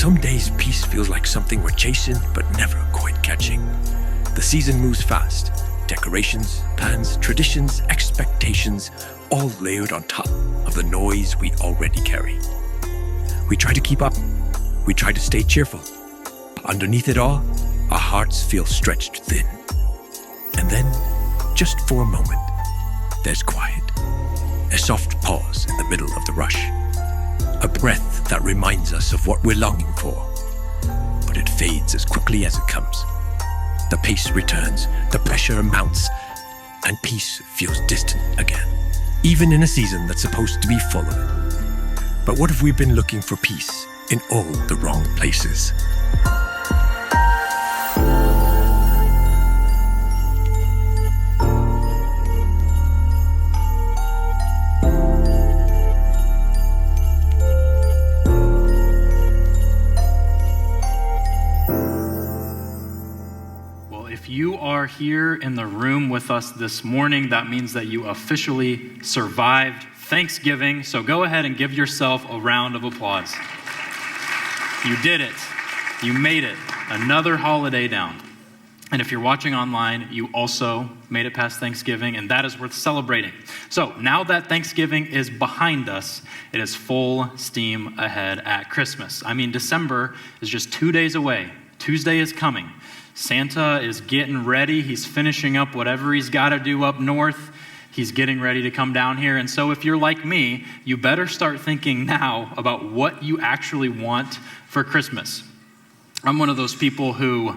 Some days peace feels like something we're chasing but never quite catching. The season moves fast. Decorations, plans, traditions, expectations, all layered on top of the noise we already carry. We try to keep up. We try to stay cheerful. But underneath it all, our hearts feel stretched thin. And then, just for a moment, there's quiet. A soft pause in the middle of the rush. A breath that reminds us of what we're longing for. But it fades as quickly as it comes. The pace returns, the pressure mounts, and peace feels distant again, even in a season that's supposed to be full of it. But what if we've been looking for peace in all the wrong places? If you are here in the room with us this morning, that means that you officially survived Thanksgiving. So go ahead and give yourself a round of applause. You did it. You made it. Another holiday down. And if you're watching online, you also made it past Thanksgiving, and that is worth celebrating. So now that Thanksgiving is behind us, it is full steam ahead at Christmas. I mean, December is just 2 days away. Tuesday is coming. Santa is getting ready. He's finishing up whatever he's got to do up north. He's getting ready to come down here. And so if you're like me, you better start thinking now about what you actually want for Christmas. I'm one of those people who,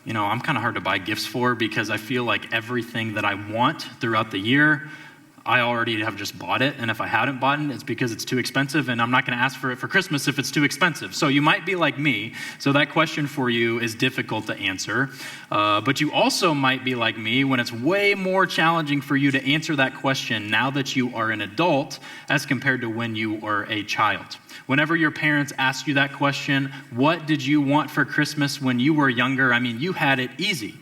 I'm kind of hard to buy gifts for because I feel like everything that I want throughout the year, I already have just bought it, and if I hadn't bought it, it's because it's too expensive, and I'm not going to ask for it for Christmas if it's too expensive. So you might be like me, so that question for you is difficult to answer. But you also might be like me when it's way more challenging for you to answer that question now that you are an adult as compared to when you were a child. Whenever your parents ask you that question, what did you want for Christmas when you were younger? I mean, you had it easy.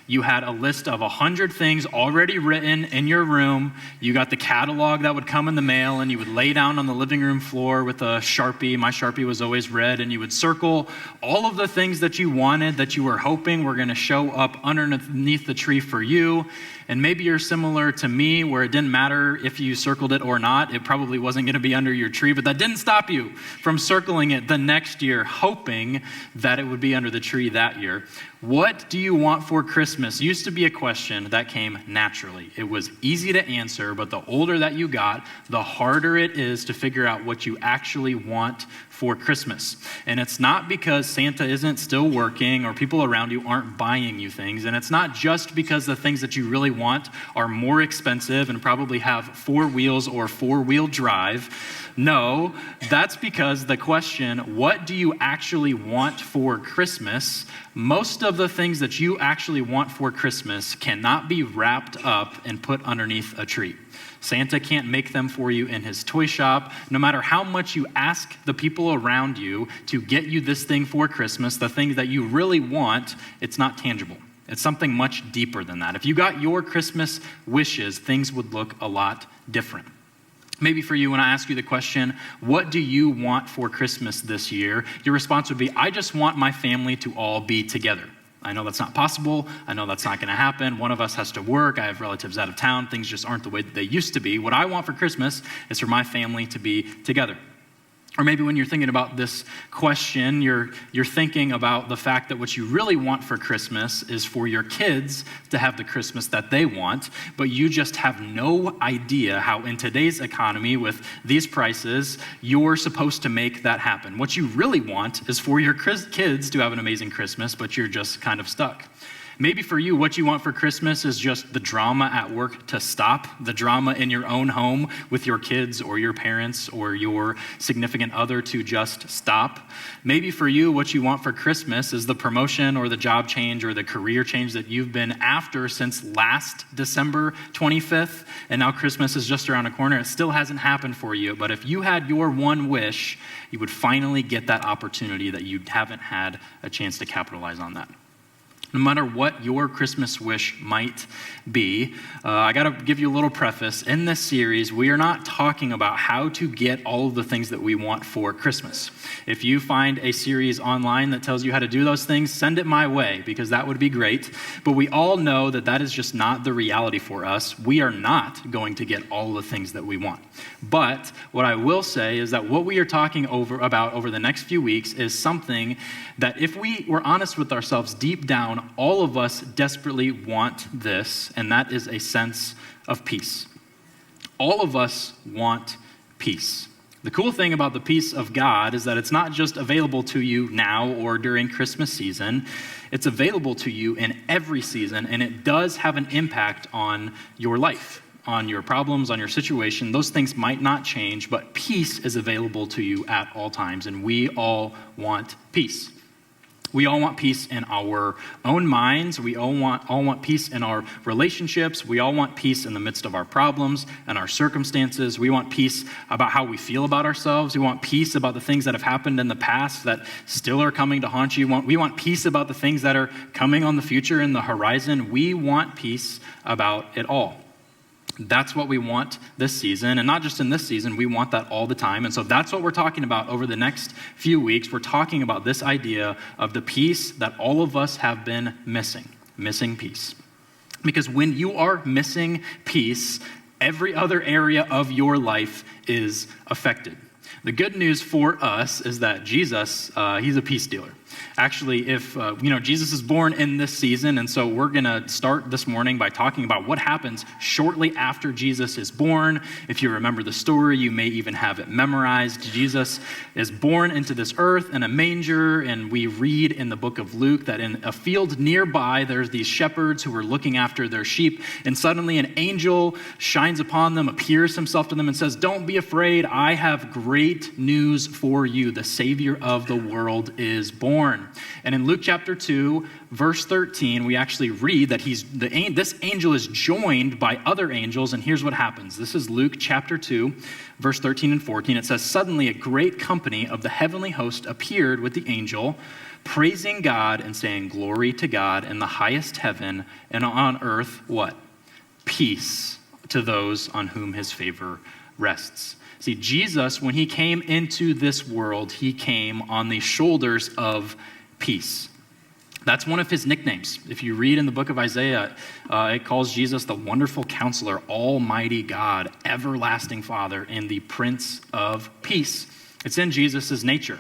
You had a list of 100 things already written in your room. You got the catalog that would come in the mail, and you would lay down on the living room floor with a Sharpie. My Sharpie was always red, and you would circle all of the things that you wanted, that you were hoping were going to show up underneath the tree for you. And maybe you're similar to me, where it didn't matter if you circled it or not. It probably wasn't going to be under your tree, but that didn't stop you from circling it the next year, hoping that it would be under the tree that year. What do you want for Christmas? Used to be a question that came naturally. It was easy to answer, but the older that you got, the harder it is to figure out what you actually want for Christmas. And it's not because Santa isn't still working or people around you aren't buying you things. And it's not just because the things that you really want are more expensive and probably have 4 wheels or 4-wheel drive. No, that's because the question, what do you actually want for Christmas? Most of the things that you actually want for Christmas cannot be wrapped up and put underneath a tree. Santa can't make them for you in his toy shop. No matter how much you ask the people around you to get you this thing for Christmas, the things that you really want, it's not tangible. It's something much deeper than that. If you got your Christmas wishes, things would look a lot different. Maybe for you, when I ask you the question, what do you want for Christmas this year? Your response would be, I just want my family to all be together. I know that's not possible. I know that's not going to happen. One of us has to work. I have relatives out of town. Things just aren't the way that they used to be. What I want for Christmas is for my family to be together. Or maybe when you're thinking about this question, you're thinking about the fact that what you really want for Christmas is for your kids to have the Christmas that they want, but you just have no idea how in today's economy with these prices, you're supposed to make that happen. What you really want is for your kids to have an amazing Christmas, but you're just kind of stuck. Maybe for you, what you want for Christmas is just the drama at work to stop, the drama in your own home with your kids or your parents or your significant other to just stop. Maybe for you, what you want for Christmas is the promotion or the job change or the career change that you've been after since last December 25th, and now Christmas is just around the corner. It still hasn't happened for you, but if you had your one wish, you would finally get that opportunity that you haven't had a chance to capitalize on that. No matter what your Christmas wish might be, I got to give you a little preface. In this series, we are not talking about how to get all of the things that we want for Christmas. If you find a series online that tells you how to do those things, send it my way, because that would be great. But we all know that that is just not the reality for us. We are not going to get all the things that we want. But what I will say is that what we are talking about over the next few weeks is something that, if we were honest with ourselves deep down, all of us desperately want this, and that is a sense of peace. All of us want peace. The cool thing about the peace of God is that it's not just available to you now or during Christmas season. It's available to you in every season, and it does have an impact on your life, on your problems, on your situation. Those things might not change, but peace is available to you at all times, and we all want peace. We all want peace in our own minds. We all want peace in our relationships. We all want peace in the midst of our problems and our circumstances. We want peace about how we feel about ourselves. We want peace about the things that have happened in the past that still are coming to haunt you. We want peace about the things that are coming on the future in the horizon. We want peace about it all. That's what we want this season, and not just in this season, we want that all the time. And so that's what we're talking about over the next few weeks. We're talking about this idea of the peace that all of us have been missing peace. Because when you are missing peace, every other area of your life is affected. The good news for us is that Jesus, he's a peace dealer. Actually, if, Jesus is born in this season, and so we're going to start this morning by talking about what happens shortly after Jesus is born. If you remember the story, you may even have it memorized. Jesus is born into this earth in a manger, and we read in the book of Luke that in a field nearby, there's these shepherds who are looking after their sheep, and suddenly an angel shines upon them, appears himself to them, and says, "Don't be afraid, I have great news for you. The Savior of the world is born." And in Luke chapter 2, verse 13, we actually read that this angel is joined by other angels, and here's what happens. This is Luke chapter 2, verse 13 and 14. It says, "Suddenly a great company of the heavenly host appeared with the angel, praising God and saying, 'Glory to God in the highest heaven, and on earth,'" what? "Peace to those on whom his favor rests." See, Jesus, when he came into this world, he came on the shoulders of peace. That's one of his nicknames. If you read in the book of Isaiah, it calls Jesus the Wonderful Counselor, Almighty God, Everlasting Father, and the Prince of Peace. It's in Jesus' nature.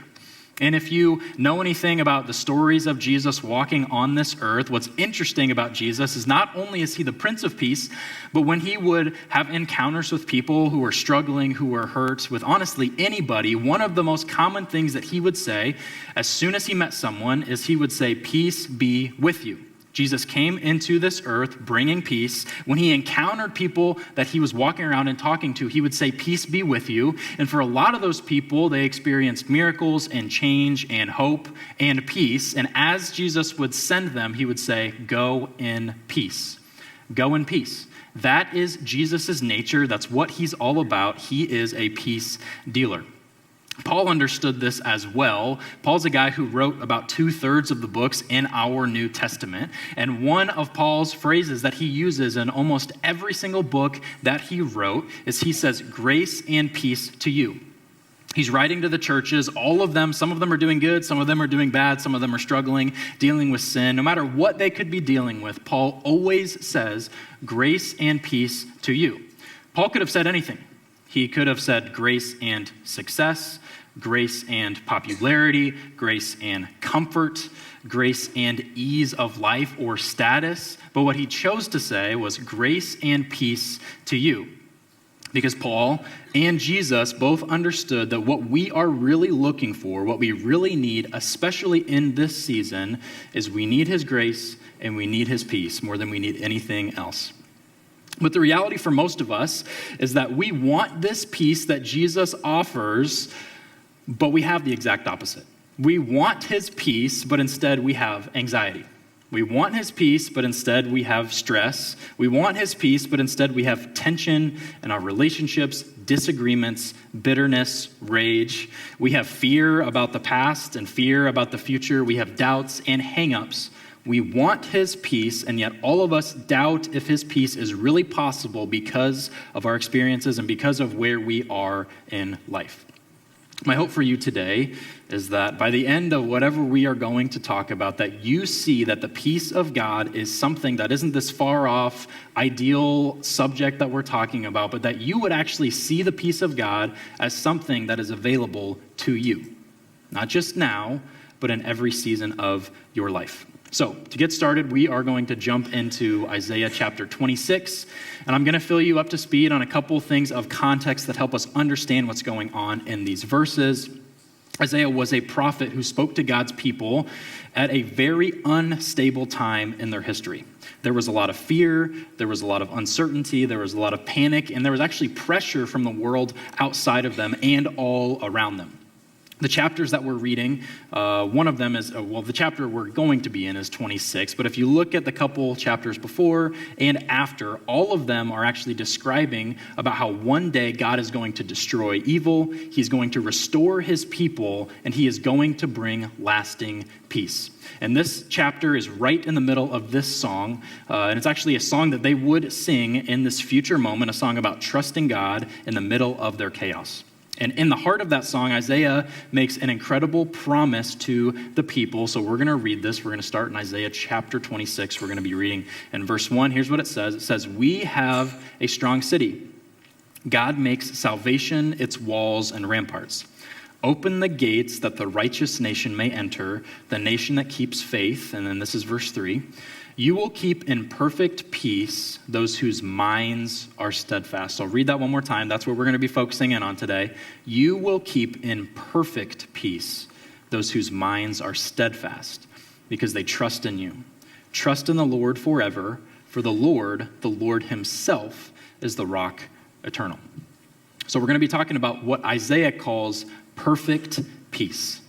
And if you know anything about the stories of Jesus walking on this earth, what's interesting about Jesus is not only is he the Prince of Peace, but when he would have encounters with people who were struggling, who were hurt, with honestly anybody, one of the most common things that he would say as soon as he met someone is he would say, "Peace be with you." Jesus came into this earth bringing peace. When he encountered people that he was walking around and talking to, he would say, "Peace be with you." And for a lot of those people, they experienced miracles and change and hope and peace. And as Jesus would send them, he would say, "Go in peace. Go in peace." That is Jesus' nature. That's what he's all about. He is a peace dealer. Paul understood this as well. Paul's a guy who wrote about 2/3 of the books in our New Testament. And one of Paul's phrases that he uses in almost every single book that he wrote is he says, "Grace and peace to you." He's writing to the churches, all of them. Some of them are doing good, some of them are doing bad, some of them are struggling, dealing with sin. No matter what they could be dealing with, Paul always says, "Grace and peace to you." Paul could have said anything. He could have said grace and success, grace and popularity, grace and comfort, grace and ease of life or status. But what he chose to say was grace and peace to you. Because Paul and Jesus both understood that what we are really looking for, what we really need, especially in this season, is we need his grace and we need his peace more than we need anything else. But the reality for most of us is that we want this peace that Jesus offers, but we have the exact opposite. We want his peace, but instead we have anxiety. We want his peace, but instead we have stress. We want his peace, but instead we have tension in our relationships, disagreements, bitterness, rage. We have fear about the past and fear about the future. We have doubts and hang-ups. We want his peace, and yet all of us doubt if his peace is really possible because of our experiences and because of where we are in life. My hope for you today is that by the end of whatever we are going to talk about, that you see that the peace of God is something that isn't this far off, ideal subject that we're talking about, but that you would actually see the peace of God as something that is available to you. Not just now, but in every season of your life. So, to get started, we are going to jump into Isaiah chapter 26, and I'm going to fill you up to speed on a couple things of context that help us understand what's going on in these verses. Isaiah was a prophet who spoke to God's people at a very unstable time in their history. There was a lot of fear, there was a lot of uncertainty, there was a lot of panic, and there was actually pressure from the world outside of them and all around them. The chapters that we're reading, one of them is, the chapter we're going to be in is 26, but if you look at the couple chapters before and after, all of them are actually describing about how one day God is going to destroy evil, he's going to restore his people, and he is going to bring lasting peace. And this chapter is right in the middle of this song, and it's actually a song that they would sing in this future moment, a song about trusting God in the middle of their chaos. And in the heart of that song, Isaiah makes an incredible promise to the people. So we're going to read this. We're going to start in Isaiah chapter 26. We're going to be reading in verse 1. Here's what it says. It says, "We have a strong city. God makes salvation its walls and ramparts. Open the gates that the righteous nation may enter, the nation that keeps faith." And then this is verse 3. "You will keep in perfect peace those whose minds are steadfast." So I'll read that one more time. That's what we're going to be focusing in on today. "You will keep in perfect peace those whose minds are steadfast because they trust in you. Trust in the Lord forever, for the Lord himself, is the rock eternal." So we're going to be talking about what Isaiah calls perfect peace.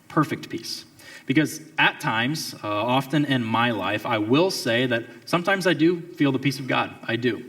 Perfect peace. Because at times, often in my life, I will say that sometimes I do feel the peace of God. I do.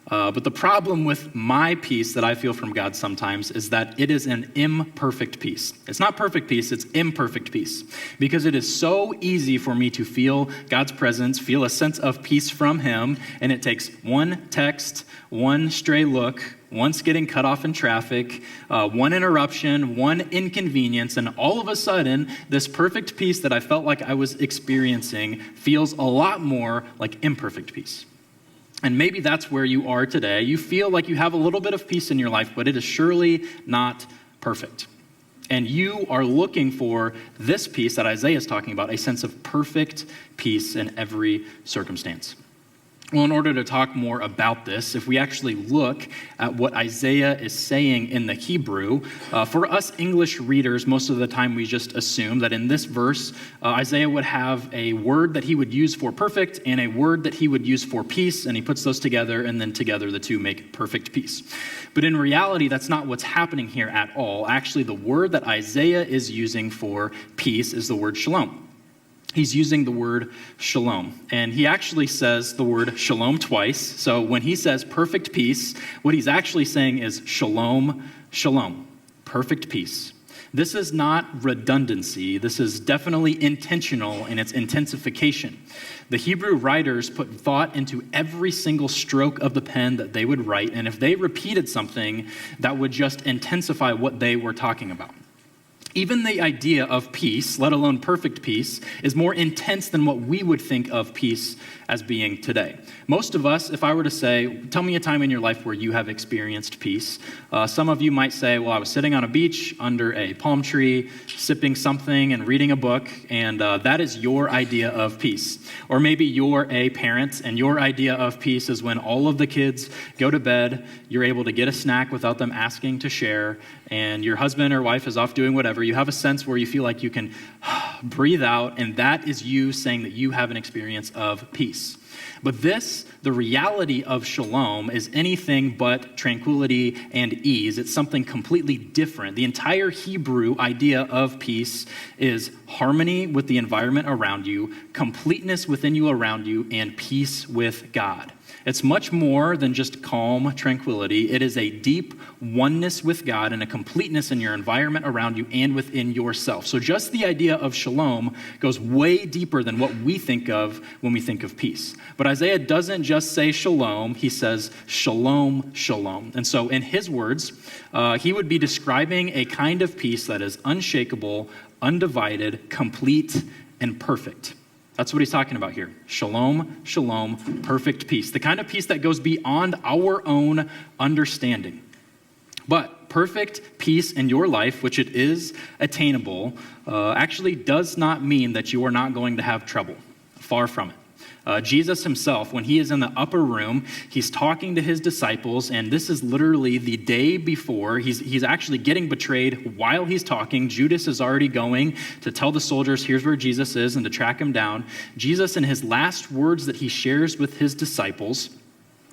But the problem with my peace that I feel from God sometimes is that it is an imperfect peace. It's not perfect peace, it's imperfect peace. Because it is so easy for me to feel God's presence, feel a sense of peace from him, and it takes one text, one stray look, once getting cut off in traffic, one interruption, one inconvenience, and all of a sudden, this perfect peace that I felt like I was experiencing feels a lot more like imperfect peace. And maybe that's where you are today. You feel like you have a little bit of peace in your life, but it is surely not perfect. And you are looking for this peace that Isaiah is talking about, a sense of perfect peace in every circumstance. Well, in order to talk more about this, if we actually look at what Isaiah is saying in the Hebrew, for us English readers, most of the time we just assume that in this verse, Isaiah would have a word that he would use for perfect and a word that he would use for peace, and he puts those together, and then together the two make perfect peace. But in reality, that's not what's happening here at all. Actually, the word that Isaiah is using for peace is the word shalom. He's using the word shalom, and he actually says the word shalom twice. So when he says perfect peace, what he's actually saying is shalom, shalom, perfect peace. This is not redundancy. This is definitely intentional in its intensification. The Hebrew writers put thought into every single stroke of the pen that they would write, and if they repeated something, that would just intensify what they were talking about. Even the idea of peace, let alone perfect peace, is more intense than what we would think of peace as being today. Most of us, if I were to say, tell me a time in your life where you have experienced peace, some of you might say, well, I was sitting on a beach under a palm tree, sipping something and reading a book, and that is your idea of peace. Or maybe you're a parent, and your idea of peace is when all of the kids go to bed, you're able to get a snack without them asking to share, and your husband or wife is off doing whatever. You have a sense where you feel like you can breathe out, and that is you saying that you have an experience of peace. But the reality of shalom, is anything but tranquility and ease. It's something completely different. The entire Hebrew idea of peace is harmony with the environment around you, completeness within you around you, and peace with God. It's much more than just calm tranquility. It is a deep oneness with God and a completeness in your environment around you and within yourself. So just the idea of shalom goes way deeper than what we think of when we think of peace. But Isaiah doesn't just say shalom, he says shalom, shalom. And so in his words, he would be describing a kind of peace that is unshakable, undivided, complete, and perfect. That's what he's talking about here. Shalom, shalom, perfect peace. The kind of peace that goes beyond our own understanding. But perfect peace in your life, which it is attainable, actually does not mean that you are not going to have trouble. Far from it. Jesus himself, when he is in the upper room, he's talking to his disciples, and this is literally the day before. He's actually getting betrayed while he's talking. Judas is already going to tell the soldiers, here's where Jesus is, and to track him down. Jesus, in his last words that he shares with his disciples,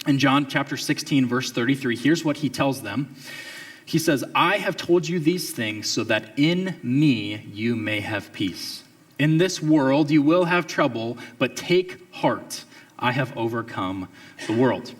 in John chapter 16, verse 33, here's what he tells them. He says, I have told you these things so that in me you may have peace. In this world you will have trouble, but take heart. I have overcome the world.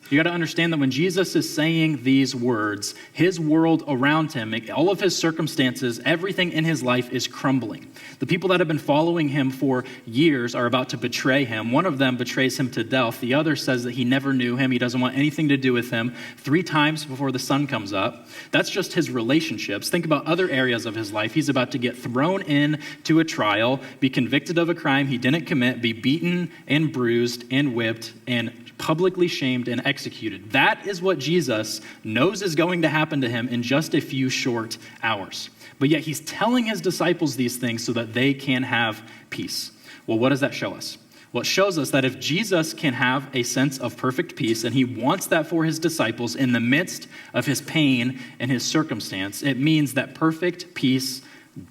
You got to understand that when Jesus is saying these words, his world around him, all of his circumstances, everything in his life is crumbling. The people that have been following him for years are about to betray him. One of them betrays him to death. The other says that he never knew him. He doesn't want anything to do with him 3 times before the sun comes up. That's just his relationships. Think about other areas of his life. He's about to get thrown into a trial, be convicted of a crime he didn't commit, be beaten and bruised and whipped and publicly shamed and executed. That is what Jesus knows is going to happen to him in just a few short hours. But yet he's telling his disciples these things so that they can have peace. Well, what does that show us? Well, it shows us that if Jesus can have a sense of perfect peace, and he wants that for his disciples in the midst of his pain and his circumstance, it means that perfect peace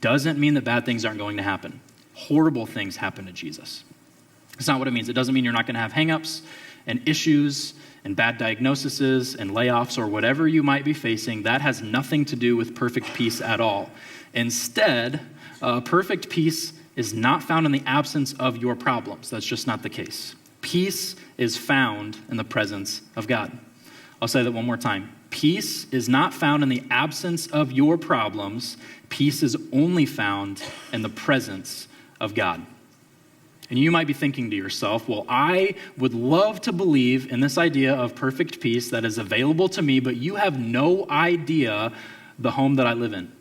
doesn't mean that bad things aren't going to happen. Horrible things happen to Jesus. That's not what it means. It doesn't mean you're not going to have hangups and issues and bad diagnoses and layoffs or whatever you might be facing. That has nothing to do with perfect peace at all. Instead, perfect peace is not found in the absence of your problems. That's just not the case. Peace is found in the presence of God. I'll say that one more time. Peace is not found in the absence of your problems. Peace is only found in the presence of God. And you might be thinking to yourself, well, I would love to believe in this idea of perfect peace that is available to me, but you have no idea the home that I live in.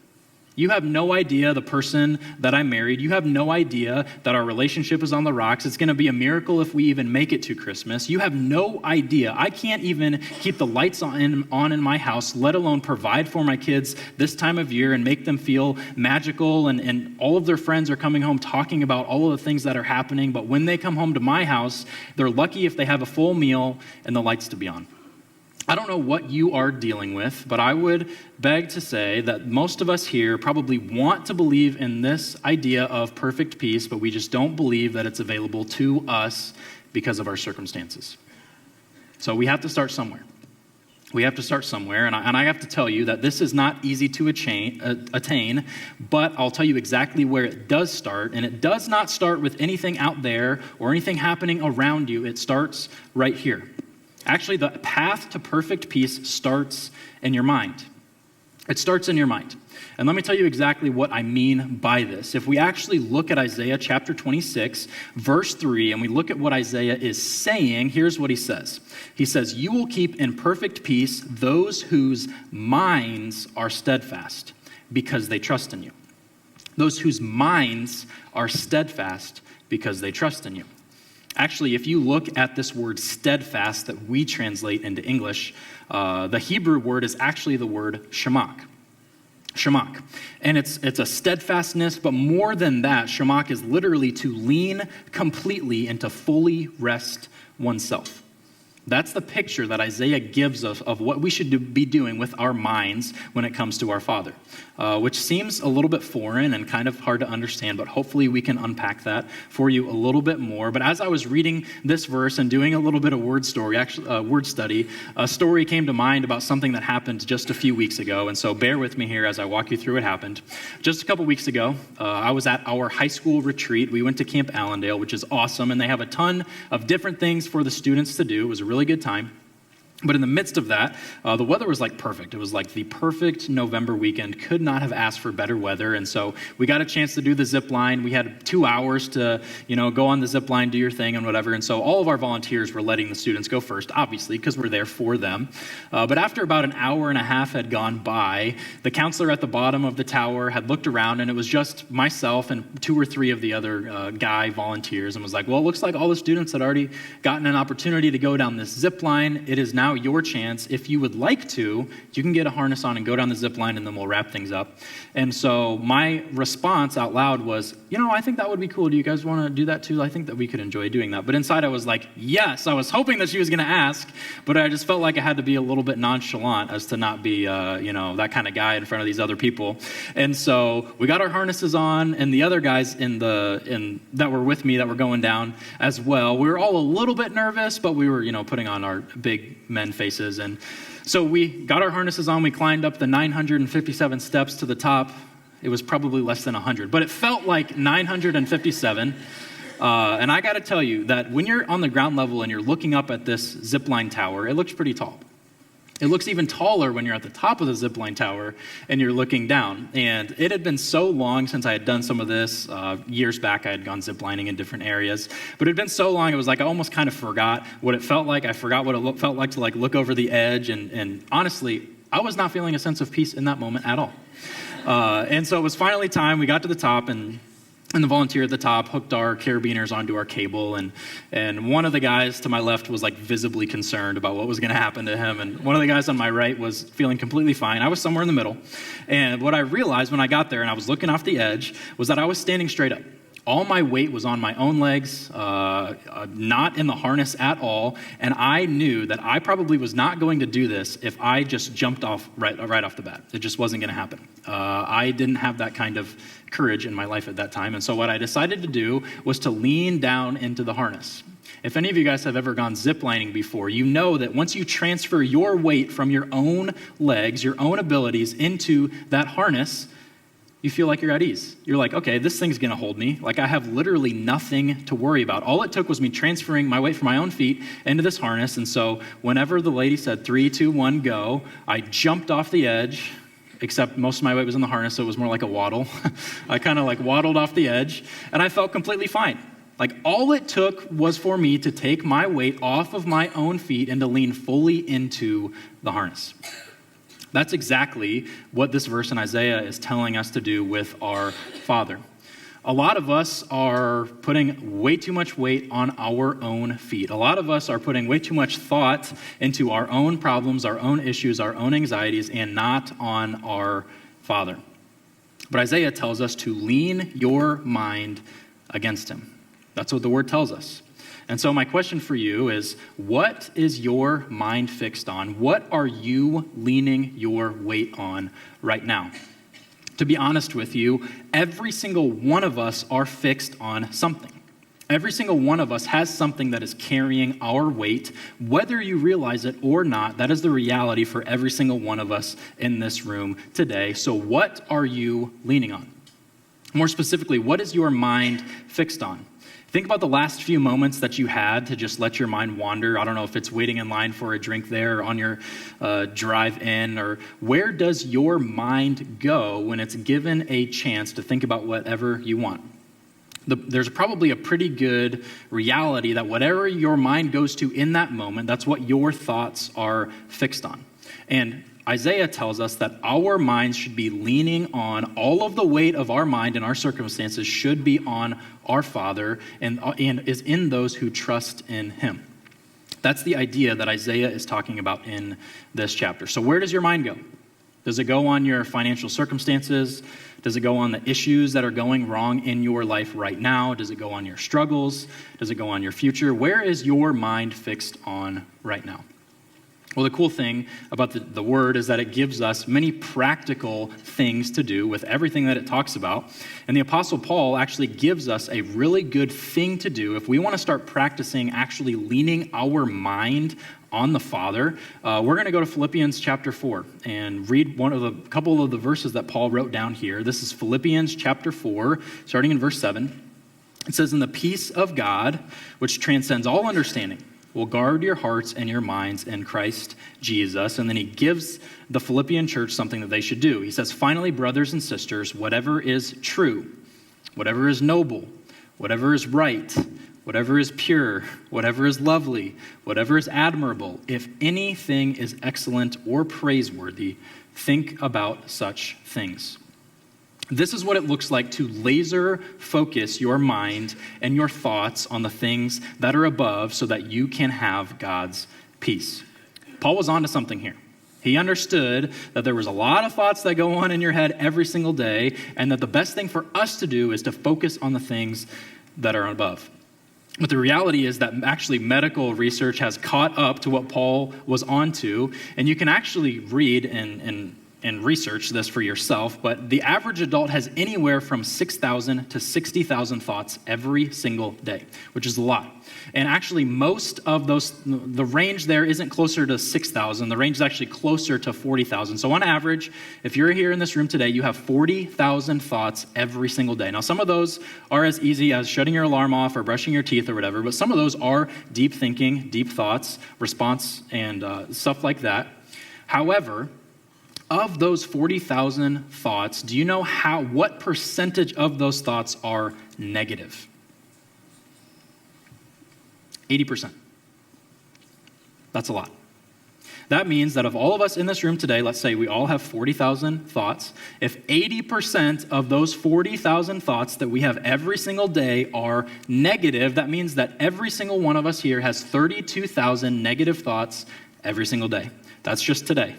You have no idea the person that I married. You have no idea that our relationship is on the rocks. It's going to be a miracle if we even make it to Christmas. You have no idea. I can't even keep the lights on in my house, let alone provide for my kids this time of year and make them feel magical. And all of their friends are coming home talking about all of the things that are happening. But when they come home to my house, they're lucky if they have a full meal and the lights to be on. I don't know what you are dealing with, but I would beg to say that most of us here probably want to believe in this idea of perfect peace, but we just don't believe that it's available to us because of our circumstances. So we have to start somewhere. We have to start somewhere, and I have to tell you that this is not easy to attain, but I'll tell you exactly where it does start, and it does not start with anything out there or anything happening around you. It starts right here. Actually, the path to perfect peace starts in your mind. It starts in your mind. And let me tell you exactly what I mean by this. If we actually look at Isaiah chapter 26, verse 3, and we look at what Isaiah is saying, here's what he says. He says, you will keep in perfect peace those whose minds are steadfast because they trust in you. Those whose minds are steadfast because they trust in you. Actually, if you look at this word steadfast that we translate into English, the Hebrew word is actually the word shamak. Shamak. And it's a steadfastness, but more than that, shamak is literally to lean completely and to fully rest oneself. That's the picture that Isaiah gives us of what we should be doing with our minds when it comes to our Father, which seems a little bit foreign and kind of hard to understand, but hopefully we can unpack that for you a little bit more. But as I was reading this verse and doing a little bit of word study, a story came to mind about something that happened just a few weeks ago, and so bear with me here as I walk you through what happened. Just a couple weeks ago, I was at our high school retreat. We went to Camp Allendale, which is awesome, and they have a ton of different things for the students to do. It was a really good time. But in the midst of that, the weather was like perfect. It was like the perfect November weekend. Could not have asked for better weather. And so we got a chance to do the zip line. We had 2 hours to, go on the zip line, do your thing and whatever. And so all of our volunteers were letting the students go first, obviously, because we're there for them. But after about an hour and a half had gone by, the counselor at the bottom of the tower had looked around, and it was just myself and 2 or 3 of the other guy volunteers, and was like, well, it looks like all the students had already gotten an opportunity to go down this zip line. It is now your chance. If you would like to, you can get a harness on and go down the zip line, and then we'll wrap things up. And so my response out loud was, I think that would be cool. Do you guys want to do that too? I think that we could enjoy doing that. But inside I was like, yes. I was hoping that she was going to ask, but I just felt like I had to be a little bit nonchalant as to not be, that kind of guy in front of these other people. And so we got our harnesses on, and the other guys that were with me that were going down as well. We were all a little bit nervous, but we were, putting on our big men faces. And so we got our harnesses on. We climbed up the 957 steps to the top. It was probably less than 100, but it felt like 957. And I got to tell you that when you're on the ground level and you're looking up at this zipline tower, it looks pretty tall. It looks even taller when you're at the top of the zipline tower and you're looking down. And it had been so long since I had done some of this. Years back, I had gone ziplining in different areas. But it had been so long, it was like I almost kind of forgot what it felt like. I forgot what it felt like to look over the edge. And honestly, I was not feeling a sense of peace in that moment at all. And so it was finally time. We got to the top, and the volunteer at the top hooked our carabiners onto our cable, and one of the guys to my left was visibly concerned about what was going to happen to him, and one of the guys on my right was feeling completely fine. I was somewhere in the middle, and what I realized when I got there and I was looking off the edge was that I was standing straight up. All my weight was on my own legs, not in the harness at all, and I knew that I probably was not going to do this if I just jumped off right off the bat. It just wasn't going to happen. I didn't have that kind of courage in my life at that time, and so what I decided to do was to lean down into the harness. If any of you guys have ever gone ziplining before, you know that once you transfer your weight from your own legs, your own abilities into that harness, you feel like you're at ease. You're like, okay, this thing's going to hold me. I have literally nothing to worry about. All it took was me transferring my weight from my own feet into this harness. And so whenever the lady said 3, 2, 1, go, I jumped off the edge, except most of my weight was in the harness, so it was more like a waddle. I kind of waddled off the edge, and I felt completely fine. All it took was for me to take my weight off of my own feet and to lean fully into the harness. That's exactly what this verse in Isaiah is telling us to do with our Father. A lot of us are putting way too much weight on our own feet. A lot of us are putting way too much thought into our own problems, our own issues, our own anxieties, and not on our Father. But Isaiah tells us to lean your mind against him. That's what the word tells us. And so my question for you is, what is your mind fixed on? What are you leaning your weight on right now? To be honest with you, every single one of us are fixed on something. Every single one of us has something that is carrying our weight. Whether you realize it or not, that is the reality for every single one of us in this room today. So what are you leaning on? More specifically, what is your mind fixed on? Think about the last few moments that you had to just let your mind wander. I don't know if it's waiting in line for a drink there or on your drive in, or where does your mind go when it's given a chance to think about whatever you want? There's probably a pretty good reality that whatever your mind goes to in that moment, that's what your thoughts are fixed on. And Isaiah tells us that our minds should be leaning on, all of the weight of our mind and our circumstances should be on our Father and is in those who trust in him. That's the idea that Isaiah is talking about in this chapter. So where does your mind go? Does it go on your financial circumstances? Does it go on the issues that are going wrong in your life right now? Does it go on your struggles? Does it go on your future? Where is your mind fixed on right now? Well, the cool thing about the word is that it gives us many practical things to do with everything that it talks about. And the Apostle Paul actually gives us a really good thing to do if we want to start practicing actually leaning our mind on the Father. We're going to go to Philippians chapter 4 and read couple of the verses that Paul wrote down here. This is Philippians chapter 4, starting in verse 7. It says, "And the peace of God, which transcends all understanding, will guard your hearts and your minds in Christ Jesus." And then he gives the Philippian church something that they should do. He says, "Finally, brothers and sisters, whatever is true, whatever is noble, whatever is right, whatever is pure, whatever is lovely, whatever is admirable, if anything is excellent or praiseworthy, think about such things." This is what it looks like to laser focus your mind and your thoughts on the things that are above so that you can have God's peace. Paul was onto something here. He understood that there was a lot of thoughts that go on in your head every single day, and that the best thing for us to do is to focus on the things that are above. But the reality is that actually medical research has caught up to what Paul was onto, and you can actually read and research this for yourself, but the average adult has anywhere from 6,000 to 60,000 thoughts every single day, which is a lot. And actually most of those, the range there isn't closer to 6,000, the range is actually closer to 40,000. So on average, if you're here in this room today, you have 40,000 thoughts every single day. Now some of those are as easy as shutting your alarm off or brushing your teeth or whatever, but some of those are deep thinking, deep thoughts, response, and stuff like that. However, of those 40,000 thoughts, do you know what percentage of those thoughts are negative? 80%. That's a lot. That means that of all of us in this room today, let's say we all have 40,000 thoughts. If 80% of those 40,000 thoughts that we have every single day are negative, that means that every single one of us here has 32,000 negative thoughts every single day. That's just today.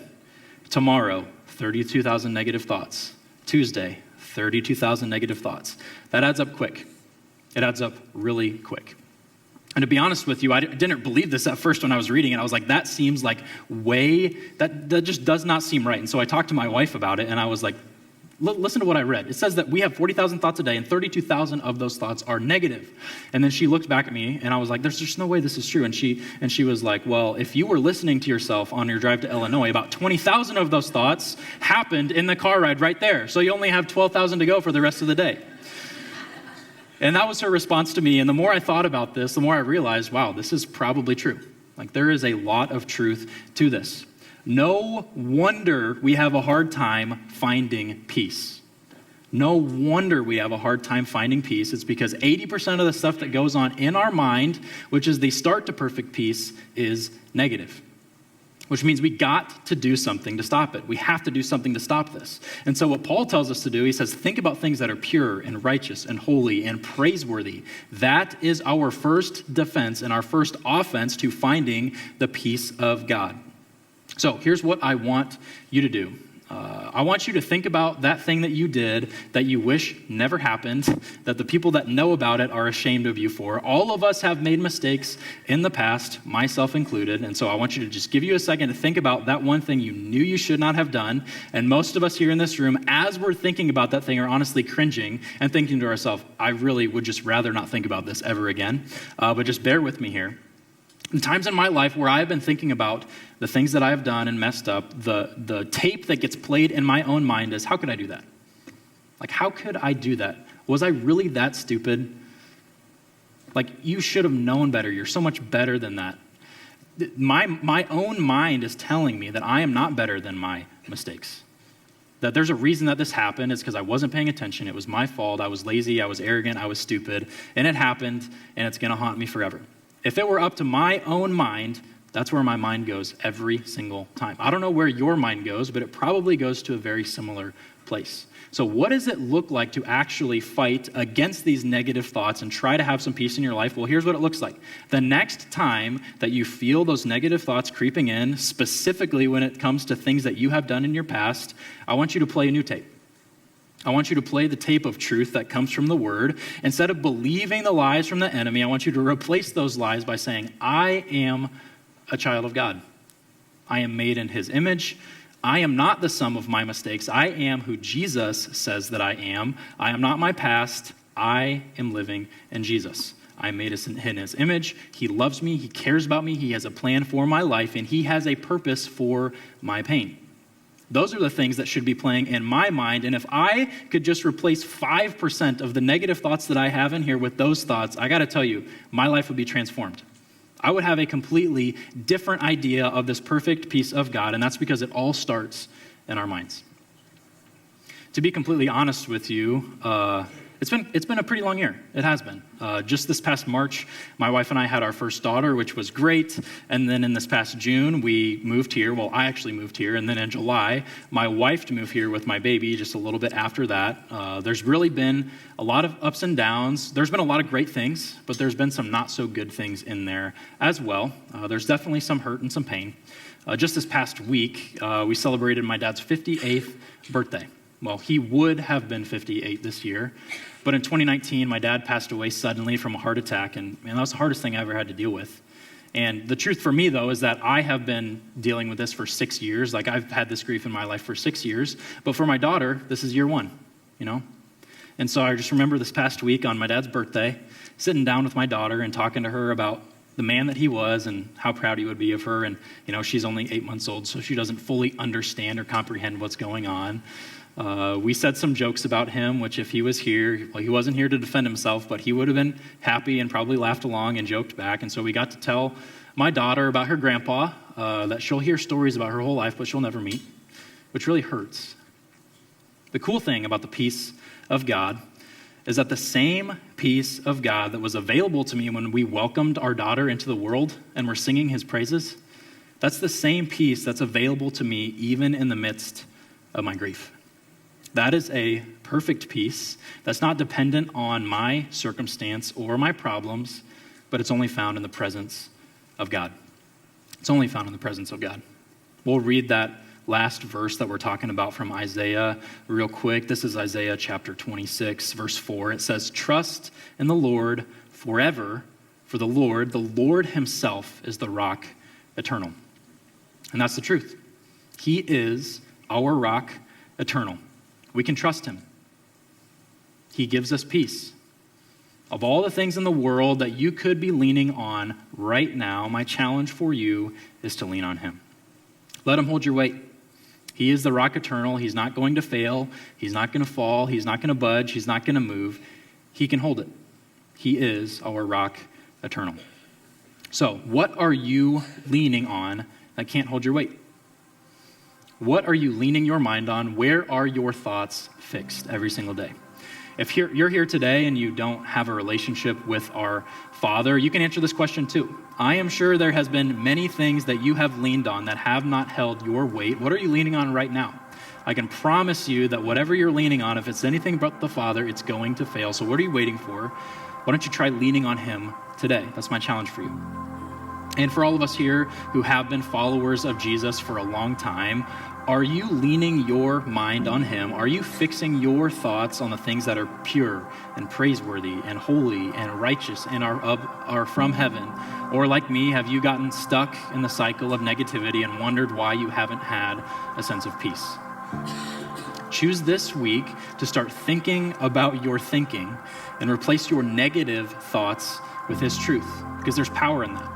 Tomorrow, 32,000 negative thoughts. Tuesday, 32,000 negative thoughts. That adds up quick. It adds up really quick. And to be honest with you, I didn't believe this at first when I was reading it. I was like, that seems like that just does not seem right. And so I talked to my wife about it, and I was like, listen to what I read. It says that we have 40,000 thoughts a day, and 32,000 of those thoughts are negative. And then she looked back at me, and I was like, there's just no way this is true. And she was like, well, if you were listening to yourself on your drive to Illinois, about 20,000 of those thoughts happened in the car ride right there. So you only have 12,000 to go for the rest of the day. And that was her response to me. And the more I thought about this, the more I realized, wow, this is probably true. Like there is a lot of truth to this. No wonder we have a hard time finding peace. No wonder we have a hard time finding peace. It's because 80% of the stuff that goes on in our mind, which is the start to perfect peace, is negative. Which means we got to do something to stop it. We have to do something to stop this. And so what Paul tells us to do, he says, think about things that are pure and righteous and holy and praiseworthy. That is our first defense and our first offense to finding the peace of God. So here's what I want you to do. I want you to think about that thing that you did that you wish never happened, that the people that know about it are ashamed of you for. All of us have made mistakes in the past, myself included, and so I want you to just give you a second to think about that one thing you knew you should not have done. And most of us here in this room, as we're thinking about that thing, are honestly cringing and thinking to ourselves, I really would just rather not think about this ever again. But just bear with me here. In times in my life where I've been thinking about the things that I have done and messed up, the tape that gets played in my own mind is, how could I do that? Like, how could I do that? Was I really that stupid? Like, you should have known better. You're so much better than that. My own mind is telling me that I am not better than my mistakes. That there's a reason that this happened. It's because I wasn't paying attention. It was my fault. I was lazy. I was arrogant. I was stupid. And it happened, and it's going to haunt me forever. If it were up to my own mind, that's where my mind goes every single time. I don't know where your mind goes, but it probably goes to a very similar place. place. So what does it look like to actually fight against these negative thoughts and try to have some peace in your life? Well, here's what it looks like. The next time that you feel those negative thoughts creeping in, specifically when it comes to things that you have done in your past, I want you to play a new tape. I want you to play the tape of truth that comes from the Word. Instead of believing the lies from the enemy, I want you to replace those lies by saying, I am a child of God. I am made in His image. I am not the sum of my mistakes. I am who Jesus says that I am. I am not my past. I am living in Jesus. I am made in His image. He loves me. He cares about me. He has a plan for my life, and He has a purpose for my pain. Those are the things that should be playing in my mind. And if I could just replace 5% of the negative thoughts that I have in here with those thoughts, I got to tell you, my life would be transformed. I would have a completely different idea of this perfect peace of God, and that's because it all starts in our minds. To be completely honest with you, it's been a pretty long year. It has been. Just this past March, my wife and I had our first daughter, which was great. And then in this past June, we moved here. Well, I actually moved here. And then in July, my wife moved here with my baby just a little bit after that. There's really been a lot of ups and downs. There's been a lot of great things, but there's been some not so good things in there as well. There's definitely some hurt and some pain. Just this past week, we celebrated my dad's 58th birthday. Well, he would have been 58 this year. But in 2019, my dad passed away suddenly from a heart attack, and man, that was the hardest thing I ever had to deal with. And the truth for me, though, is that I have been dealing with this for 6 years. Like, I've had this grief in my life for 6 years. But for my daughter, this is year one, you know? And so I just remember this past week on my dad's birthday, sitting down with my daughter and talking to her about the man that he was and how proud he would be of her. And, you know, she's only 8 months old, so she doesn't fully understand or comprehend what's going on. We said some jokes about him, which if he was here, well, he wasn't here to defend himself, but he would have been happy and probably laughed along and joked back. And so we got to tell my daughter about her grandpa, that she'll hear stories about her whole life, but she'll never meet, which really hurts. The cool thing about the peace of God is that the same peace of God that was available to me when we welcomed our daughter into the world and were singing His praises, that's the same peace that's available to me even in the midst of my grief. That is a perfect peace that's not dependent on my circumstance or my problems, but it's only found in the presence of God. It's only found in the presence of God. We'll read that last verse that we're talking about from Isaiah real quick. This is Isaiah chapter 26, verse 4. It says, "Trust in the Lord forever, for the Lord Himself is the rock eternal." And that's the truth. He is our rock eternal. We can trust Him. He gives us peace. Of all the things in the world that you could be leaning on right now, my challenge for you is to lean on Him. Let Him hold your weight. He is the rock eternal. He's not going to fail. He's not going to fall. He's not going to budge. He's not going to move. He can hold it. He is our rock eternal. So, what are you leaning on that can't hold your weight? What are you leaning your mind on? Where are your thoughts fixed every single day? If you're here today and you don't have a relationship with our Father, you can answer this question too. I am sure there has been many things that you have leaned on that have not held your weight. What are you leaning on right now? I can promise you that whatever you're leaning on, if it's anything but the Father, it's going to fail. So what are you waiting for? Why don't you try leaning on Him today? That's my challenge for you. And for all of us here who have been followers of Jesus for a long time, are you leaning your mind on Him? Are you fixing your thoughts on the things that are pure and praiseworthy and holy and righteous and are from heaven? Or like me, have you gotten stuck in the cycle of negativity and wondered why you haven't had a sense of peace? Choose this week to start thinking about your thinking and replace your negative thoughts with His truth, because there's power in that.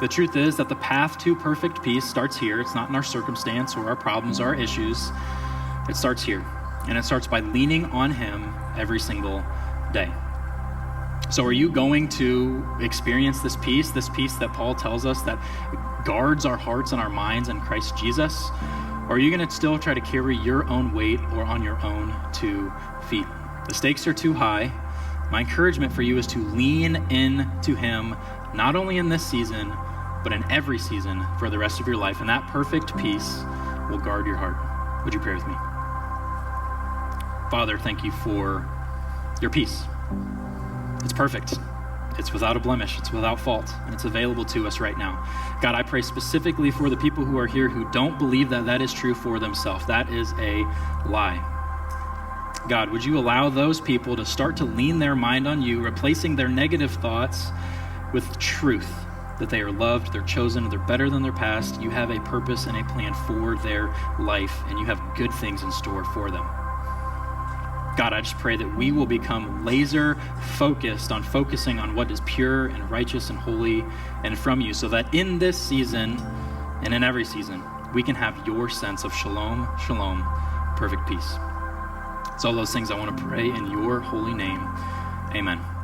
The truth is that the path to perfect peace starts here. It's not in our circumstance or our problems or our issues. It starts here. And it starts by leaning on Him every single day. So are you going to experience this peace that Paul tells us that guards our hearts and our minds in Christ Jesus? Or are you going to still try to carry your own weight or on your own 2 feet? The stakes are too high. My encouragement for you is to lean into Him, not only in this season, but in every season for the rest of your life. And that perfect peace will guard your heart. Would you pray with me? Father, thank you for your peace. It's perfect. It's without a blemish. It's without fault. And it's available to us right now. God, I pray specifically for the people who are here who don't believe that that is true for themselves. That is a lie. God, would you allow those people to start to lean their mind on you, replacing their negative thoughts with truth, that they are loved, they're chosen, they're better than their past. You have a purpose and a plan for their life, and you have good things in store for them. God, I just pray that we will become laser focused on focusing on what is pure and righteous and holy and from you, so that in this season and in every season, we can have your sense of shalom, shalom, perfect peace. It's all those things I want to pray in your holy name. Amen.